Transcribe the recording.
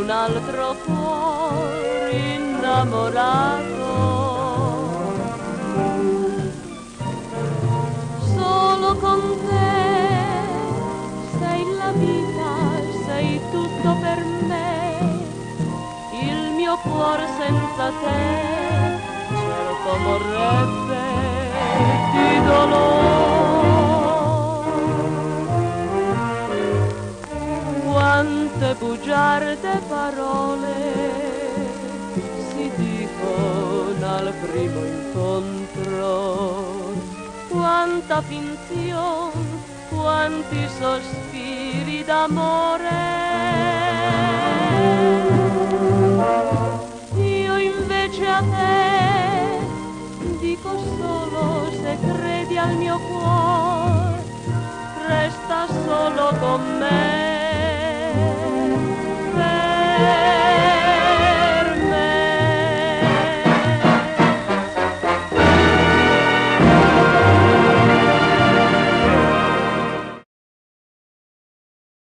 un altro cuore innamorato. Solo con te sei la vita, sei tutto per me, il mio cuore senza te certo morrebbe di dolore. Quante bugiarde parole si dicono al primo incontro, quanta finzione, quanti sospiri d'amore. Io invece a te dico solo, se credi al mio cuore, resta solo con me.